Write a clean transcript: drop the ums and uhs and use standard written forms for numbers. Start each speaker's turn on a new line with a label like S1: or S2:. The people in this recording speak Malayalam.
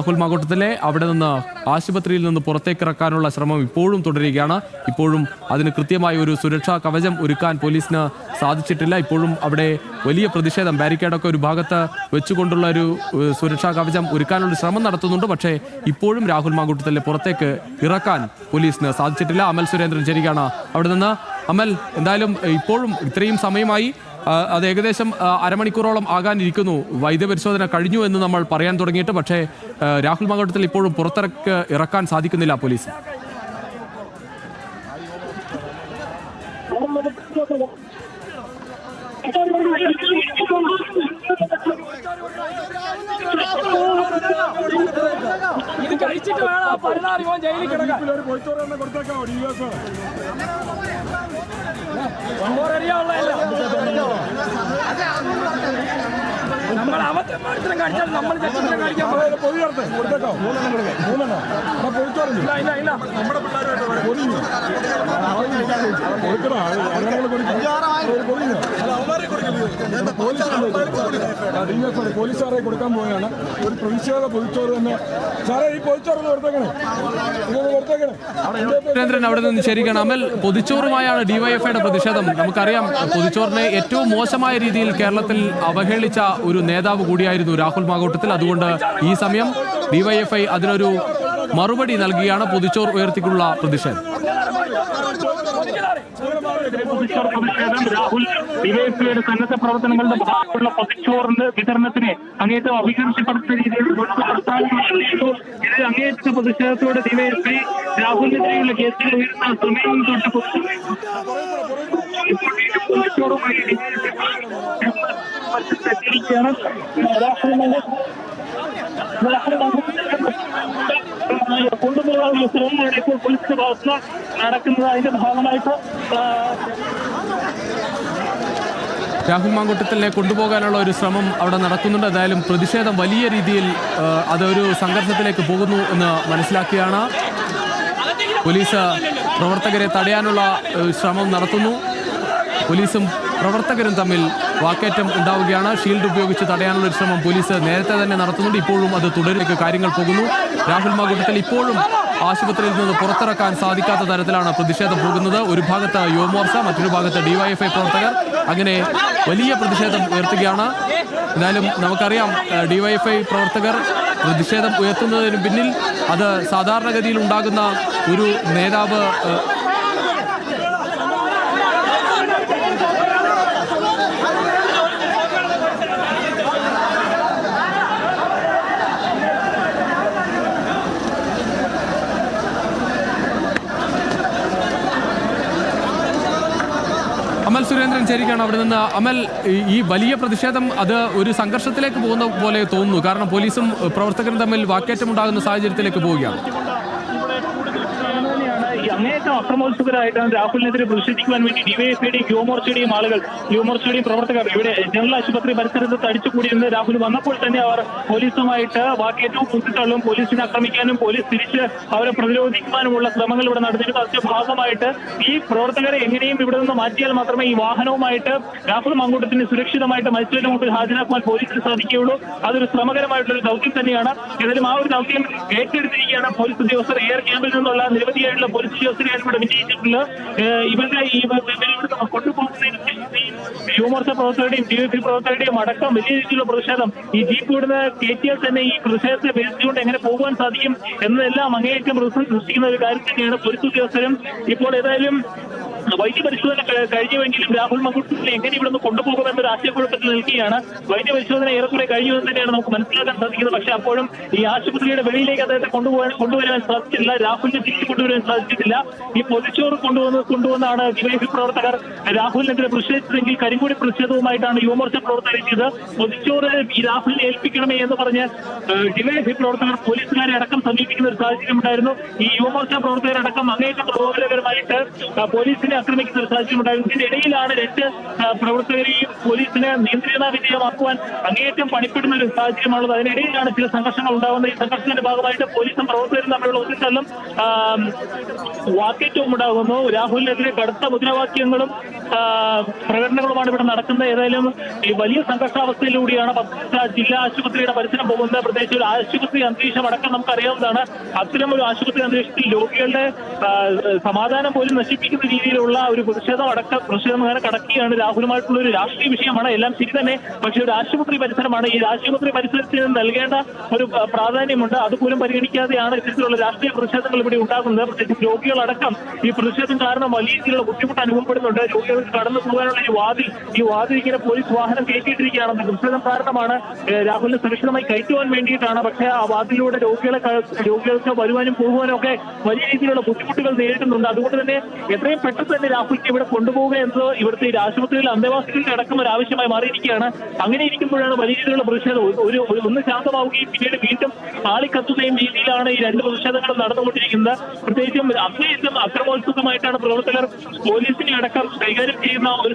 S1: രാഹുൽ മാങ്കൂട്ടത്തിലെ അവിടെ നിന്ന് ആശുപത്രിയിൽ നിന്ന് പുറത്തേക്കിറക്കാനുള്ള ശ്രമം ഇപ്പോഴും തുടരുകയാണ്. ഇപ്പോഴും അതിന് കൃത്യമായ ഒരു സുരക്ഷാ കവചം ഒരുക്കാൻ പോലീസിന് സാധിച്ചിട്ടില്ല. ഇപ്പോഴും അവിടെ വലിയ പ്രതിഷേധം, ബാരിക്കേഡൊക്കെ ഒരു ഭാഗത്ത് വെച്ചുകൊണ്ടുള്ള ഒരു സുരക്ഷാ കവചം ഒരുക്കാനുള്ള ശ്രമം നടത്തുന്നുണ്ട്. പക്ഷേ ഇപ്പോഴും രാഹുൽ മാങ്കൂട്ടത്തിലെ പുറത്തേക്ക് ഇറക്കാൻ പോലീസിന് സാധിച്ചിട്ടില്ല. അമൽ സുരേന്ദ്രൻ ചേരുകയാണ് അവിടെ നിന്ന്. അമൽ, എന്തായാലും ഇപ്പോഴും ഇത്രയും സമയമായി, അത് ഏകദേശം അരമണിക്കൂറോളം ആകാനിരിക്കുന്നു. വൈദ്യപരിശോധന കഴിഞ്ഞു എന്ന് നമ്മൾ പറയാൻ തുടങ്ങിയിട്ട്. പക്ഷേ രാഹുൽ മാങ്കൂട്ടത്തിൽ ഇപ്പോഴും പുറത്തിറക്ക് ഇറക്കാൻ സാധിക്കുന്നില്ല പോലീസ്.
S2: ഇത് കഴിച്ചിട്ട് വേണം പതിനാറ് ജയിലിൽ കിടക്കാൻ. നമ്മൾ അവത്തരം കാണിച്ചാൽ നമ്മൾ കാണിക്കാൻ
S3: പോലീസുകാരെ കൊടുക്കാൻ പോവുകയാണ്. ഒരു പ്രതിഷേധ പൊതിച്ചോറ് തന്നെ. സാറേ, ഈ പൊതിച്ചോറ് കൊടുത്തേക്കണേ.
S1: സുരേന്ദ്രൻ അവിടെ നിന്ന് ശരിയാണ്. അമൽ, പൊതിച്ചോറുമായാണ് ഡിവൈഎഫ്ഐയുടെ പ്രതിഷേധം. നമുക്കറിയാം, പൊതിച്ചോറിനെ ഏറ്റവും മോശമായ രീതിയിൽ കേരളത്തിൽ അവഹേളിച്ച ഒരു നേതാവ് കൂടിയായിരുന്നു രാഹുൽ മാങ്കൂട്ടത്തിൽ. അതുകൊണ്ട് ഈ സമയം ഡിവൈഎഫ്ഐ അതിനൊരു മറുപടി നൽകിയാണ് പൊതിച്ചോർ ഉയർത്തിക്കുള്ള പ്രതിഷേധം.
S4: രാഹുൽ ഡിവൈഎഫ്ഐയുടെ സന്നദ്ധ പ്രവർത്തനങ്ങളുടെ ഭാഗത്തുള്ള പൊതിച്ചോറിന്റെ വിതരണത്തിനെ അങ്ങേറ്റം അഭികർഷപ്പെടുത്തുന്ന രീതിയിൽ ഇത് അങ്ങേറ്റ പ്രതിഷേധത്തോടെ ഡിവൈഎഫ്ഐ രാഹുലിനെതിരെയുള്ള കേസുകൾ ഉയർത്താൻ സമയം തൊട്ട് പൊതിച്ചോറുമായി എത്തിയിരിക്കുകയാണ്. കൊണ്ടുപോകാനുള്ള ശ്രമമാണ് ഇപ്പോൾ പോലീസിന്റെ ഭാഗത്ത് നടക്കുന്നത്. അതിന്റെ ഭാഗമായിട്ട്
S1: രാഹുൽ മാങ്കൂട്ടത്തിനെ കൊണ്ടുപോകാനുള്ള ഒരു ശ്രമം അവിടെ നടക്കുന്നുണ്ട്. എന്തായാലും പ്രതിഷേധം വലിയ രീതിയിൽ അതൊരു സംഘർഷത്തിലേക്ക് പോകുന്നു എന്ന് മനസ്സിലാക്കിയാണ് പോലീസ് പ്രവർത്തകരെ തടയാനുള്ള ശ്രമം നടത്തുന്നു. പോലീസും പ്രവർത്തകരും തമ്മിൽ വാക്കേറ്റം ഉണ്ടാവുകയാണ്. ഷീൽഡ് ഉപയോഗിച്ച് തടയാനുള്ള ഒരു ശ്രമം പോലീസ് നേരത്തെ തന്നെ നടത്തുന്നുണ്ട്. ഇപ്പോഴും അത് തുടരിലേക്ക് കാര്യങ്ങൾ പോകുന്നു. രാഹുൽ മാങ്കൂട്ടത്തിൽ ഇപ്പോഴും ആശുപത്രിയിൽ നിന്ന് പുറത്തിറക്കാൻ സാധിക്കാത്ത തരത്തിലാണ് പ്രതിഷേധം പോകുന്നത്. ഒരു ഭാഗത്ത് യുവമോർച്ച, മറ്റൊരു ഭാഗത്ത് ഡിവൈഎഫ്ഐ പ്രവർത്തകർ, അങ്ങനെ വലിയ പ്രതിഷേധം ഉയർത്തുകയാണ്. എന്തായാലും നമുക്കറിയാം, ഡിവൈഎഫ്ഐ പ്രവർത്തകർ പ്രതിഷേധം ഉയർത്തുന്നതിന് പിന്നിൽ അത് സാധാരണഗതിയിൽ ഉണ്ടാകുന്ന ഒരു നേതാവ് അമൽ സുരേന്ദ്രൻ ചേരുകയാണ് അവിടെ നിന്ന്. അമൽ, ഈ വലിയ പ്രതിഷേധം അത് ഒരു സംഘർഷത്തിലേക്ക് പോകുന്ന പോലെ തോന്നുന്നു. കാരണം പോലീസും പ്രവർത്തകരും തമ്മിൽ വാക്കേറ്റമുണ്ടാകുന്ന സാഹചര്യത്തിലേക്ക് പോവുകയാണ്.
S4: അങ്ങേയറ്റം അക്രമോത്സുകരായിട്ടാണ് രാഹുലിനെതിരെ പ്രതിഷേധിക്കുവാൻ വേണ്ടി ഡിവൈഎഫ്ഐയുടെയും യുവമോർച്ചയുടെയും ആളുകൾ, യുവമോർച്ചയുടെയും പ്രവർത്തകർ ഇവിടെ ജനറൽ ആശുപത്രി പരിസരത്ത് തടിച്ചുകൂടിയിരുന്ന രാഹുൽ വന്നപ്പോൾ തന്നെ അവർ പോലീസുമായിട്ട് വാക്കേറ്റവും കൂട്ടിത്തള്ളും, പോലീസിനെ ആക്രമിക്കാനും പോലീസ് തിരിച്ച് അവരെ പ്രതിരോധിക്കുവാനുമുള്ള ശ്രമങ്ങൾ ഇവിടെ നടന്നിരുന്നു. അതിന്റെ ഭാഗമായിട്ട് ഈ പ്രവർത്തകരെ എങ്ങനെയും ഇവിടെ നിന്ന് മാറ്റിയാൽ മാത്രമേ ഈ വാഹനവുമായിട്ട് രാഹുൽ മാങ്കൂട്ടത്തിന് സുരക്ഷിതമായിട്ട് മജിസ്ട്രേറ്റിന് മുമ്പിൽ ഹാജരാക്കുവാൻ പോലീസിന് സാധിക്കുകയുള്ളൂ. അതൊരു ശ്രമകരമായിട്ടുള്ള ദൗത്യം തന്നെയാണ്. ഏതായാലും ആ ഒരു ദൗത്യം ഏറ്റെടുത്തിരിക്കുകയാണ് പോലീസ് ഉദ്യോഗസ്ഥർ. എയർ ക്യാമ്പിൽ നിന്നുള്ള നിരവധിയായിട്ടുള്ള പോലീസ് ഉദ്യോഗസ്ഥരെയാണ് ഇവിടെ വിജയിച്ചിട്ടുള്ളത്. ഇവരുടെ കൊണ്ടുപോകുന്നതിന് യുവമോർച്ച പ്രവർത്തകരുടെയും ഡിവൈഎഫ്ഐ പ്രവർത്തകരുടെയും അടക്കം വലിയ രീതിയിലുള്ള പ്രതിഷേധം. ഈ ജീപ്പ് ഇവിടുന്ന് കയറ്റിയാൽ തന്നെ ഈ പ്രതിഷേധത്തെ ബേസിച്ചുകൊണ്ട് എങ്ങനെ പോകുവാൻ സാധിക്കും എന്നതെല്ലാം അങ്ങേയറ്റം സൃഷ്ടിക്കുന്ന ഒരു കാര്യം തന്നെയാണ് പോലീസ് ഉദ്യോഗസ്ഥരും. ഇപ്പോൾ ഏതായാലും വൈദ്യപരിശോധന കഴിഞ്ഞുവെങ്കിലും രാഹുൽ മാങ്കൂട്ടത്തിനെ എങ്ങനെ ഇവിടെ നിന്ന് കൊണ്ടുപോകുമെന്നൊരു ആശയക്കുഴപ്പത്തിൽ നിൽക്കുകയാണ്. വൈദ്യപരിശോധന ഏറെക്കുറെ കഴിഞ്ഞു എന്ന് തന്നെയാണ് നമുക്ക് മനസ്സിലാക്കാൻ സാധിക്കുന്നത്. പക്ഷേ അപ്പോഴും ഈ ആശുപത്രിയുടെ വെളിയിലേക്ക് അദ്ദേഹത്തെ കൊണ്ടുവരാൻ സാധിച്ചിട്ടില്ല. രാഹുലിനെ തിരിച്ചു കൊണ്ടുവരാൻ സാധിച്ചിട്ടില്ല. ഈ പൊതിച്ചോറ് കൊണ്ടുവന്നാണ് ഡിവൈഎഫ്ഐ പ്രവർത്തകർ രാഹുലിനെതിരെ പ്രതിഷേധിച്ചതെങ്കിൽ കരിങ്കൊടി പ്രതിഷേധവുമായിട്ടാണ് യുവമോർച്ച പ്രവർത്തകർ എത്തിയത്. പൊതിച്ചോറ് ഈ രാഹുലിനെ ഏൽപ്പിക്കണമേ എന്ന് പറഞ്ഞ് ഡിവൈഎഫ്ഐ പ്രവർത്തകർ പോലീസുകാരെ അടക്കം സമീപിക്കുന്ന ഒരു സാഹചര്യം ഉണ്ടായിരുന്നു. ഈ യുവമോർച്ച പ്രവർത്തകരടക്കം അങ്ങേയറ്റം പ്രകോപനകരമായിട്ട് പോലീസിനെ പോലീസിനെ ആക്രമിക്കുന്ന ഒരു സാഹചര്യം ഉണ്ടായിരുന്നു. ഇതിന്റെ ഇടയിലാണ് രണ്ട് പ്രവർത്തകരെയും പോലീസിനെ നിയന്ത്രണ വിധേയമാക്കുവാൻ അങ്ങേയറ്റം പണിപ്പെടുന്ന ഒരു സാഹചര്യമാണുള്ളത്. അതിനിടയിലാണ് ചില സംഘർഷങ്ങൾ ഉണ്ടാകുന്നത്. ഈ സംഘർഷത്തിന്റെ ഭാഗമായിട്ട് പോലീസും പ്രവർത്തകരും തമ്മിലുള്ള ഒന്നിച്ചെല്ലാം വാക്കേറ്റവും ഉണ്ടാകുന്നു. രാഹുലിനെതിരെ കടുത്ത മുദ്രാവാക്യങ്ങളും പ്രകടനങ്ങളുമാണ് ഇവിടെ നടക്കുന്നത്. ഏതായാലും ഈ വലിയ സംഘർഷാവസ്ഥയിലൂടെയാണ് ജില്ലാ ആശുപത്രിയുടെ പരിസരം പോകുന്നത്. പ്രത്യേകിച്ച് ഒരു ആശുപത്രി അന്തരീക്ഷം അടക്കം നമുക്കറിയാവുന്നതാണ്. അത്തരം ഒരു ആശുപത്രി അന്തരീക്ഷത്തിൽ രോഗികളുടെ സമാധാനം പോലും നശിപ്പിക്കുന്ന രീതിയിലുള്ള ഒരു പ്രതിഷേധം അങ്ങനെ കടക്കുകയാണ്. രാഹുലുമായിട്ടുള്ള ഒരു രാഷ്ട്രീയ വിഷയമാണ്. എല്ലാം ശരി തന്നെ, പക്ഷേ ഒരു ആശുപത്രി പരിസരമാണ്. ഈ ആശുപത്രി പരിസരത്തിന് നൽകേണ്ട ഒരു പ്രാധാന്യമുണ്ട്. അതുപോലും പരിഗണിക്കാതെയാണ് ഇത്തരത്തിലുള്ള രാഷ്ട്രീയ പ്രതിഷേധങ്ങൾ ഇവിടെ ഉണ്ടാകുന്നത്. പ്രത്യേകിച്ച് രോഗികളടക്കം ഈ പ്രതിഷേധം കാരണം വലിയ രീതിയിലുള്ള ബുദ്ധിമുട്ട് അനുഭവപ്പെടുന്നുണ്ട്. രോഗികൾക്ക് കടന്നു പോകാനുള്ള ഈ വാതിൽ ഇങ്ങനെ പോലീസ് വാഹനം കയറ്റിയിട്ടിരിക്കുകയാണെന്ന് പ്രതിഷേധം കാരണമാണ്. രാഹുലിനെ സുരക്ഷിതമായി കയറ്റുവാൻ വേണ്ടിയിട്ടാണ്. പക്ഷേ ആ വാതിലൂടെ രോഗികൾക്ക് വരുവാനും പോകുവാനും ഒക്കെ വലിയ രീതിയിലുള്ള ബുദ്ധിമുട്ടുകൾ നേരിടുന്നുണ്ട്. അതുകൊണ്ട് തന്നെ എത്രയും പെട്ടെന്ന് തന്നെ രാഹുലിനെ ഇവിടെ കൊണ്ടുപോകുക എന്നത് ഇവിടുത്തെ ഈ ആശുപത്രിയിൽ അന്തേവാസികളുടെ അടക്കം ഒരു ആവശ്യമായി മാറിയിരിക്കുകയാണ്. അങ്ങനെ ഇരിക്കുമ്പോഴാണ് വലിയ രീതിയിലുള്ള പ്രതിഷേധം ഒന്ന് ശാന്തമാവുകയും പിന്നീട് വീണ്ടും ആളിക്കത്തുകയും രീതിയിലാണ് ഈ രണ്ട് പ്രതിഷേധങ്ങളും നടന്നുകൊണ്ടിരിക്കുന്നത്. പ്രത്യേകിച്ചും അങ്ങേയറ്റം അക്രമോത്സുകമായിട്ടാണ് പ്രവർത്തകർ പോലീസിനെ അടക്കം കൈകാര്യം ചെയ്യുന്ന ഒരു